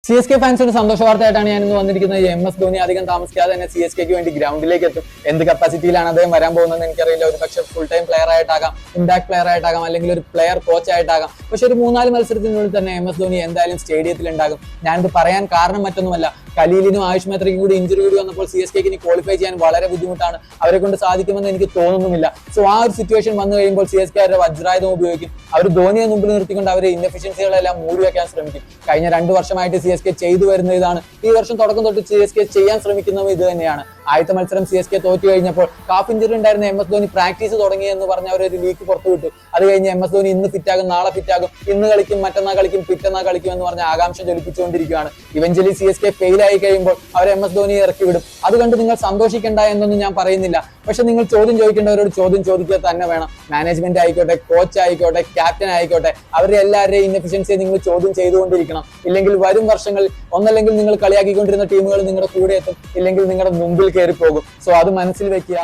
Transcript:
CSK ഫാൻസിന് സന്തോഷ വാർത്തയായിട്ടാണ് ഞാൻ ഇന്ന് വന്നിരിക്കുന്നത്. MS ധോണി അധികം താമസിക്കാതെ തന്നെ CSKക്ക് വേണ്ടി ഗ്രൗണ്ടിലേക്ക് എത്തും. എന്ത് കപ്പാസിറ്റിയിലാണ് അദ്ദേഹം വരാൻ പോകുന്നതെന്ന് എനിക്കറിയില്ല. ഒരു പക്ഷേ ഫുൾ ടൈം പ്ലെയർ ആയിട്ടാകാം, ഇമ്പാക്ട് പ്ലെയർ ആയിട്ടാകാം, അല്ലെങ്കിൽ ഒരു പ്ലെയർ കോച്ച് ആയിട്ടാകാം. പക്ഷെ ഒരു 3-4 മത്സരത്തിനുള്ളിൽ തന്നെ MS ധോണി എന്തായാലും സ്റ്റേഡിയത്തിൽ ഉണ്ടാകും. ഞാനിത് പറയാൻ കാരണം മറ്റൊന്നുമല്ല, ഖലീലിനും ആയുഷ് മേത്രയ്ക്കും കൂടി ഇഞ്ചുറി കൂടി വന്നപ്പോൾ CSKക്ക് ഇനി ക്വാളിഫൈ ചെയ്യാൻ വളരെ ബുദ്ധിമുട്ടാണ്. അവരെ കൊണ്ട് സാധിക്കുമെന്ന് എനിക്ക് തോന്നുന്നുമില്ല. സോ ആ ഒരു സിറ്റുവേഷൻ വന്നു കഴിയുമ്പോൾ CSK അവരുടെ വജ്രായുധം ഉപയോഗിക്കും. അവർ ധോണിയെ മുമ്പിൽ നിർത്തിക്കൊണ്ട് അവരെ ഇൻഎഫിഷ്യൻസികളെല്ലാം മൂടി വെക്കാൻ ശ്രമിക്കും. കഴിഞ്ഞ 2 വർഷമായിട്ട് CSK ചെയ്തു വരുന്ന ഇതാണ്. ഈ വർഷം തുടക്കം തൊട്ട് CSK ചെയ്യാൻ ശ്രമിക്കുന്നതും ഇത് തന്നെയാണ്. ആദ്യത്തെ മത്സരം CSK തോറ്റു കഴിഞ്ഞപ്പോൾ കാഫ് ഇഞ്ചുറി ഉണ്ടായിരുന്ന MS ധോണി പ്രാക്ടീസ് തുടങ്ങി എന്ന് പറഞ്ഞ് അവരൊരു ലീക്ക് പുറത്തുവിട്ടു. അത് കഴിഞ്ഞ് MS ധോണി ഇന്ന് ഫിറ്റാകും, നാളെ ഫിറ്റാകും, ഇന്ന് കളിക്കും, മറ്റന്നാൾ കളിക്കും, പിറ്റന്നാൾ കളിക്കും എന്ന് പറഞ്ഞ ആകാംക്ഷ ജ്വലിപ്പിച്ചുകൊണ്ടിരിക്കുകയാണ്. ഇവഞ്ച്വലി CSK ഫെയിൽ ആയി കഴിയുമ്പോൾ അവർ MS ധോണിയെ ഇറക്കി വിടും. അത് കണ്ട് നിങ്ങൾ സന്തോഷിക്കേണ്ട എന്നൊന്നും ഞാൻ പറയുന്നില്ല. പക്ഷെ നിങ്ങൾ ചോദ്യം ചോദിക്കേണ്ടവരോട് ചോദ്യം ചോദിക്കുക തന്നെ വേണം. മാനേജ്മെന്റ് ആയിക്കോട്ടെ, കോച്ച് ആയിക്കോട്ടെ, ക്യാപ്റ്റൻ ആയിക്കോട്ടെ, അവരുടെ എല്ലാവരുടെയും ഇൻഎഫിഷ്യൻസിയെ നിങ്ങൾ ചോദ്യം ചെയ്തുകൊണ്ടിരിക്കണം. ഇല്ലെങ്കിൽ വരും വർഷങ്ങളിൽ ഒന്നല്ലെങ്കിൽ നിങ്ങൾ കളിയാക്കിക്കൊണ്ടിരുന്ന ടീമുകൾ നിങ്ങളുടെ കൂടെ എത്തും, ഇല്ലെങ്കിൽ നിങ്ങളുടെ മുമ്പിൽ കയറി പോകും. സോ അത് മനസ്സിൽ വെക്കുക.